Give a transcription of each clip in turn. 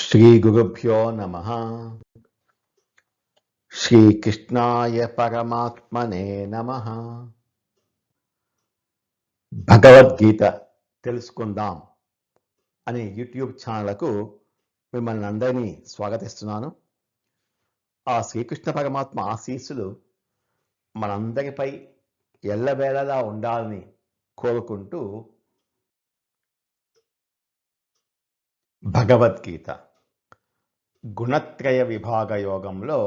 శ్రీగురుభ్యో నమః. శ్రీకృష్ణాయ పరమాత్మనే నమః. భగవద్గీత తెలుసుకుందాం అనే యూట్యూబ్ ఛానల్కు మిమ్మల్ని అందరినీ స్వాగతిస్తున్నాను. ఆ శ్రీకృష్ణ పరమాత్మ ఆశీస్సులు మనందరిపై ఎల్లవేళలా ఉండాలని కోరుకుంటూ భగవద్గీత గుణత్రయ విభాగ యోగంలో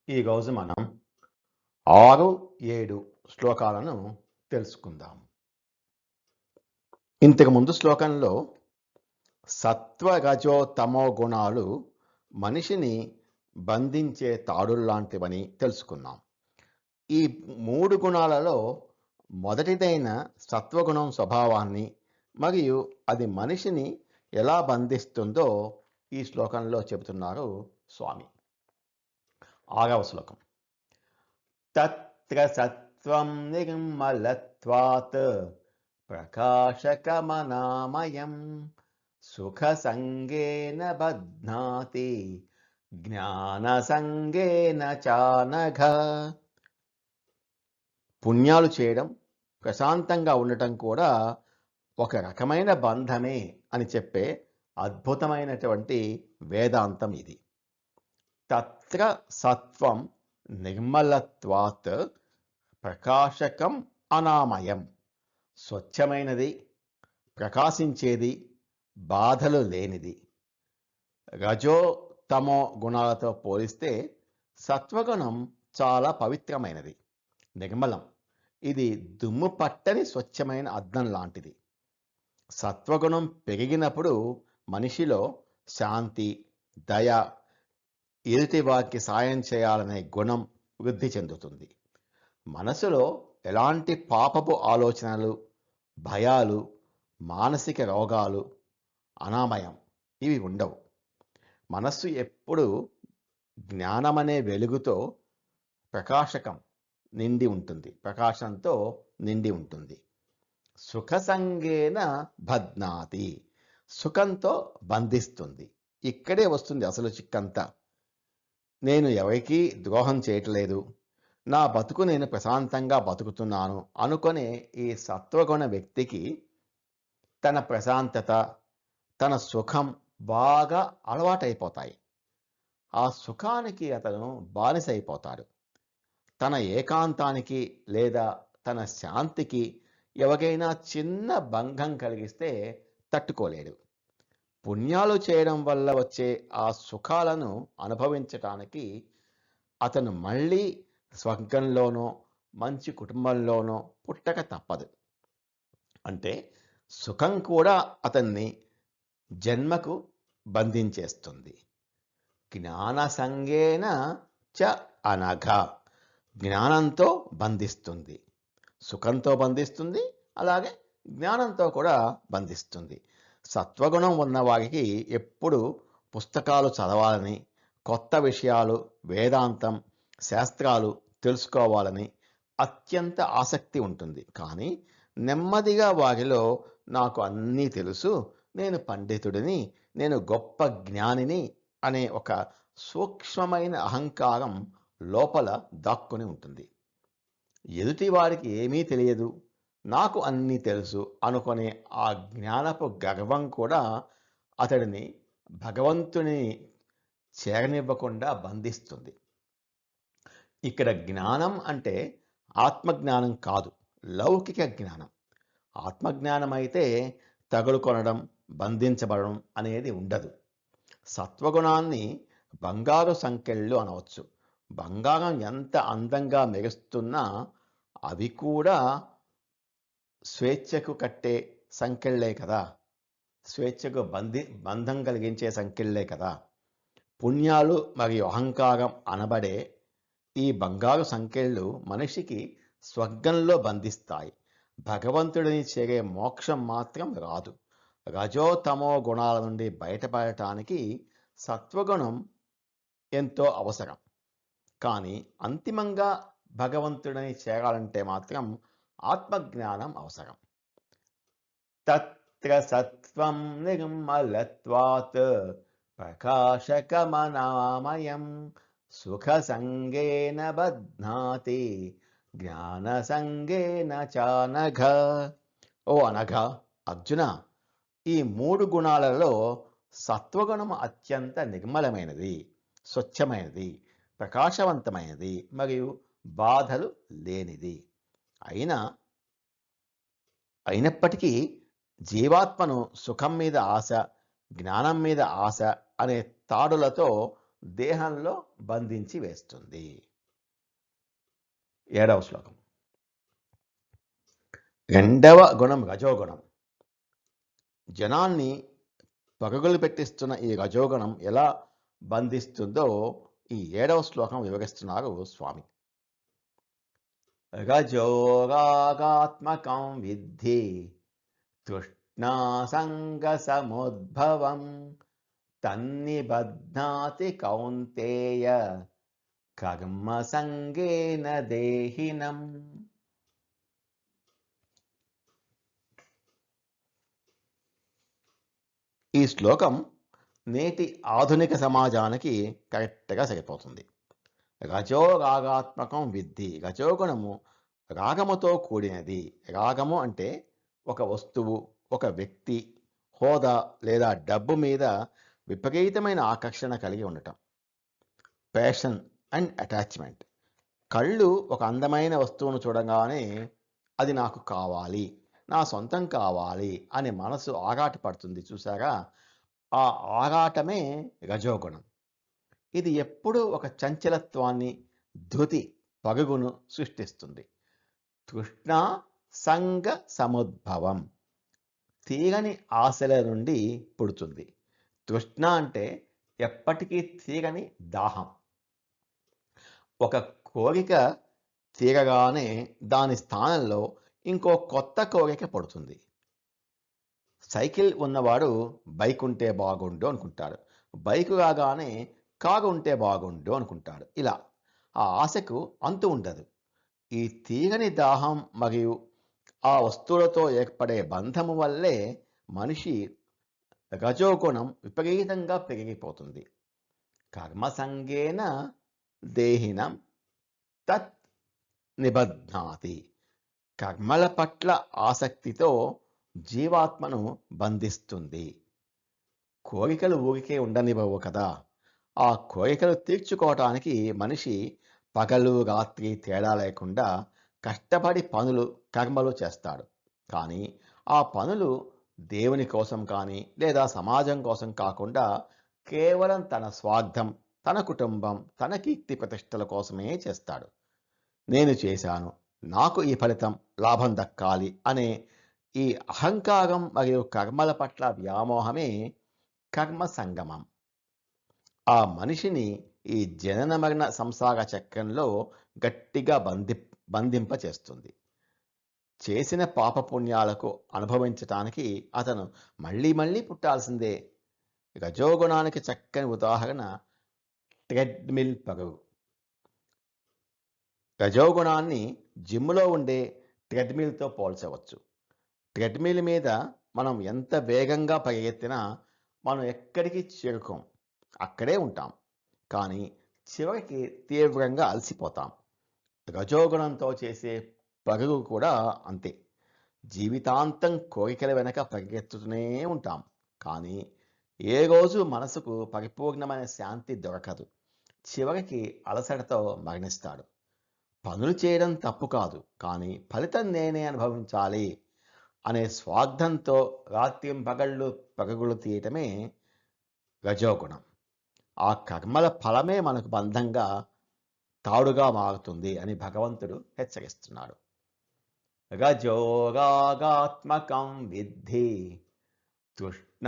ఈరోజు మనం 6-7 శ్లోకాలను తెలుసుకుందాం. ఇంతకుముందు శ్లోకంలో సత్వ రజో తమో గుణాలు మనిషిని బంధించే తాడుల్లాంటివని తెలుసుకున్నాం. ఈ 3 గుణాలలో మొదటిదైన సత్వగుణం స్వభావాన్ని మరియు అది మనిషిని ఎలా బంధిస్తుందో ఈ శ్లోకంలో చెబుతున్నారు స్వామి. 6వ శ్లోకం. తత్ర సత్వం నిర్మలత్వాత్ ప్రకాశకమనామయం సుఖ సంగేన బధ్నాతి జ్ఞాన సంగేన చానఘ. పుణ్యాలు చేయడం, ప్రశాంతంగా ఉండటం కూడా ఒక రకమైన బంధమే అని చెప్పే అద్భుతమైనటువంటి వేదాంతం ఇది. తత్ర సత్వం నిర్మలత్వాత్ ప్రకాశకం అనామయం. స్వచ్ఛమైనది, ప్రకాశించేది, బాధలు లేనిది. రజో తమో గుణాలతో పోలిస్తే సత్వగుణం చాలా పవిత్రమైనది, నిర్మలం. ఇది దుమ్ము పట్టని స్వచ్ఛమైన అద్దం లాంటిది. సత్వగుణం పెరిగినప్పుడు మనిషిలో శాంతి, దయ, ఎదుటి వారికి సాయం చేయాలనే గుణం వృద్ధి చెందుతుంది. మనసులో ఎలాంటి పాపపు ఆలోచనలు, భయాలు, మానసిక రోగాలు, అనామయం ఇవి ఉండవు. మనస్సు ఎప్పుడు జ్ఞానమనే వెలుగుతో ప్రకాశకం నిండి ఉంటుంది, ప్రకాశంతో నిండి ఉంటుంది. సుఖ సంగేన బధ్నాతి. సుఖంతో బంధిస్తుంది. ఇక్కడే వస్తుంది అసలు చిక్కంతా. నేను ఎవరికీ ద్రోహం చేయట్లేదు, నా బతుకు నేను ప్రశాంతంగా బతుకుతున్నాను అనుకునే ఈ సత్వగుణ వ్యక్తికి తన ప్రశాంతత, తన సుఖం బాగా అలవాటైపోతాయి. ఆ సుఖానికి అతను బానిసైపోతాడు. తన ఏకాంతానికి లేదా తన శాంతికి ఎవరైనా చిన్న భంగం కలిగిస్తే తట్టుకోలేడు. పుణ్యాలు చేయడం వల్ల వచ్చే ఆ సుఖాలను అనుభవించటానికి అతను మళ్ళీ స్వర్గంలోనో మంచి కుటుంబంలోనో పుట్టక తప్పదు. అంటే సుఖం కూడా అతన్ని జన్మకు బంధించేస్తుంది. జ్ఞాన సంగేన చ అనఘ. జ్ఞానంతో బంధిస్తుంది. సుఖంతో బంధిస్తుంది, అలాగే జ్ఞానంతో కూడా బంధిస్తుంది. సత్వగుణం ఉన్నవారికి ఎప్పుడు పుస్తకాలు చదవాలని, కొత్త విషయాలు, వేదాంతం, శాస్త్రాలు తెలుసుకోవాలని అత్యంత ఆసక్తి ఉంటుంది. కానీ నెమ్మదిగా వారిలో నాకు అన్నీ తెలుసు, నేను పండితుడిని, నేను గొప్ప జ్ఞానిని అనే ఒక సూక్ష్మమైన అహంకారం లోపల దాక్కుని ఉంటుంది. ఎదుటి వారికి ఏమీ తెలియదు, నాకు అన్నీ తెలుసు అనుకునే ఆ జ్ఞానపు గర్వం కూడా అతడిని భగవంతుని చేరనివ్వకుండా బంధిస్తుంది. ఇక్కడ జ్ఞానం అంటే ఆత్మజ్ఞానం కాదు, లౌకిక జ్ఞానం. ఆత్మజ్ఞానం అయితే తగులుకొనడం, బంధించబడడం అనేది ఉండదు. సత్వగుణాన్ని బంగారు సంకెళ్ళు అనవచ్చు. బంగారం ఎంత అందంగా మెరుస్తున్నా అవి కూడా స్వేచ్ఛకు కట్టే సంకెళ్ళే కదా, స్వేచ్ఛకు బంధం కలిగించే సంకెళ్ళే కదా. పుణ్యాలు మరియు అహంకారం అనబడే ఈ బంగారు సంకెళ్ళు మనిషికి స్వర్గంలో బంధిస్తాయి. భగవంతుడిని చేరే మోక్షం మాత్రం రాదు. రజోతమో గుణాల నుండి బయటపడటానికి సత్వగుణం ఎంతో అవసరం. కానీ అంతిమంగా భగవంతుడిని చేరాలంటే మాత్రం ఆత్మజ్ఞానం అవసరం. తత్ర సత్వం నిర్మలత్వాత్ ప్రకాశకమనామయం సుఖసంగేన బధ్నాతి జ్ఞానసంగేన చానఘ. ఓ అనఘ, అర్జున, ఈ 3 గుణాలలో సత్వగుణము అత్యంత నిర్మలమైనది, స్వచ్ఛమైనది, ప్రకాశవంతమైనది మరియు బాధలు లేనిది. అయినప్పటికీ జీవాత్మను సుఖం మీద ఆశ, జ్ఞానం మీద ఆశ అనే తాడులతో దేహంలో బంధించి వేస్తుంది. 7వ శ్లోకం. రెండవ గుణం రజోగుణం. జనాన్ని పరుగులు పెట్టిస్తున్న ఈ రజోగుణం ఎలా బంధిస్తుందో ఈ 7వ శ్లోకం వివరిస్తున్నారు స్వామి. రజోరాగాత్మకం విద్ధి తృష్ణాసంగసముద్భవం తన్నిబధ్నాతి కౌంతేయ కర్మసంగేన దేహినం. ఈ శ్లోకం నేటి ఆధునిక సమాజానికి కరెక్ట్గా సరిపోతుంది. రజోరాగాత్మకం విద్ధి. రజోగుణము రాగముతో కూడినది. రాగము అంటే ఒక వస్తువు, ఒక వ్యక్తి, హోదా లేదా డబ్బు మీద విపరీతమైన ఆకర్షణ కలిగి ఉండటం. Passion and attachment. కళ్ళు ఒక అందమైన వస్తువును చూడగానే అది నాకు కావాలి, నా సొంతం కావాలి అని మనసు ఆరాటపడుతుంది చూసారా, ఆ ఆరాటమే రజోగుణం. ఇది ఎప్పుడూ ఒక చంచలత్వాన్ని, ధృతి, పరుగును సృష్టిస్తుంది. తృష్ణ సంగ సముద్భవం. తీరని ఆశల నుండి పుడుతుంది. తృష్ణ అంటే ఎప్పటికీ తీరని దాహం. ఒక కోరిక తీరగానే దాని స్థానంలో ఇంకో కొత్త కోరిక పడుతుంది. సైకిల్ ఉన్నవాడు బైక్ ఉంటే బాగుండు అనుకుంటాడు. బైక్ రాగానే కారు ఉంటే బాగుండు అనుకుంటాడు. ఇలా ఆ ఆశకు అంతు ఉండదు. ఈ తీరని దాహం మరియు ఆ వస్తువులతో ఏర్పడే బంధము వల్లే మనిషి రజోగుణం విపరీతంగా పెరిగిపోతుంది. కర్మసంగేన దేహినం తత్ నిబధ్నాతి. కర్మల పట్ల ఆసక్తితో జీవాత్మను బంధిస్తుంది. కోరికలు ఊరికే ఉండనివ్వవు కదా. ఆ కోరికలు తీర్చుకోవటానికి మనిషి పగలు రాత్రి తేడా లేకుండా కష్టపడి కర్మలు చేస్తాడు. కానీ ఆ పనులు దేవుని కోసం కానీ లేదా సమాజం కోసం కాకుండా కేవలం తన స్వార్థం, తన కుటుంబం, తన కీర్తి ప్రతిష్టల కోసమే చేస్తాడు. నేను చేశాను, నాకు ఈ ఫలితం, లాభం దక్కాలి అనే ఈ అహంకారం మరియు కర్మల పట్ల వ్యామోహమే కర్మ సంగమం. ఆ మనిషిని ఈ జనన మరణ సంసార చక్రంలో గట్టిగా బంధింపచేస్తుంది. చేసిన పాపపుణ్యాలకు అనుభవించటానికి అతను మళ్ళీ మళ్ళీ పుట్టాల్సిందే. రజోగుణానికి చక్కని ఉదాహరణ ట్రెడ్మిల్ పరుగు. రజోగుణాన్ని జిమ్లో ఉండే ట్రెడ్మిల్తో పోల్చవచ్చు. ట్రెడ్మిల్ మీద మనం ఎంత వేగంగా పరిగెత్తినా మనం ఎక్కడికి చేరుకోం, అక్కడే ఉంటాం. కానీ చివరికి తీవ్రంగా అలసిపోతాం. రజోగుణంతో చేసే పరుగు కూడా అంతే. జీవితాంతం కోరికల వెనక పరిగెత్తుతూనే ఉంటాం. కానీ ఏ రోజు మనసుకు పరిపూర్ణమైన శాంతి దొరకదు. చివరికి అలసటతో మరణిస్తాడు. పనులు చేయడం తప్పు కాదు, కానీ ఫలితం నేనే అనుభవించాలి అనే స్వార్థంతో రాత్రింపగళ్ళు పరుగులు తీయటమే రజోగుణం. ఆ కర్మల ఫలమే మనకు బంధంగా, తాడుగా మారుతుంది అని భగవంతుడు హెచ్చరిస్తున్నాడు. రజోరాగాత్మకం విద్ధి తృష్ణాసంగసముద్భవం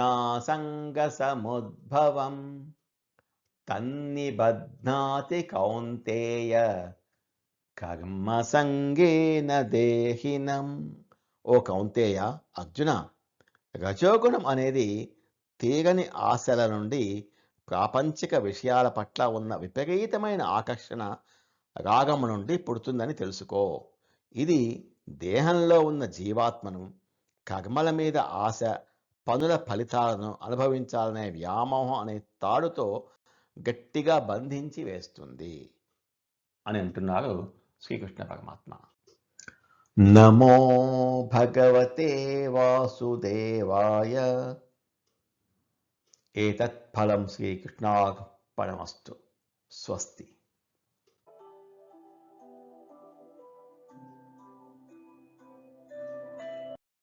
తన్నిబధ్నాతి కౌంతేయ కర్మసంగేన దేహినం. ఓ కౌంతేయ, అర్జున, రజోగుణం అనేది తీరని ఆశల నుండి, ప్రాపంచిక విషయాల పట్ల ఉన్న విపరీతమైన ఆకర్షణ, రాగము నుండి పుడుతుందని తెలుసుకో. ఇది దేహంలో ఉన్న జీవాత్మను కర్మల మీద ఆశ, పనుల ఫలితాలను అనుభవించాలనే వ్యామోహం అనే తాడుతో గట్టిగా బంధించి వేస్తుంది అని అంటున్నారు శ్రీకృష్ణ పరమాత్మ. నమో భగవతే వాసుదేవాయ. ఏతత్ ఫలం శ్రీకృష్ణార్పణమస్తు. స్వస్తి.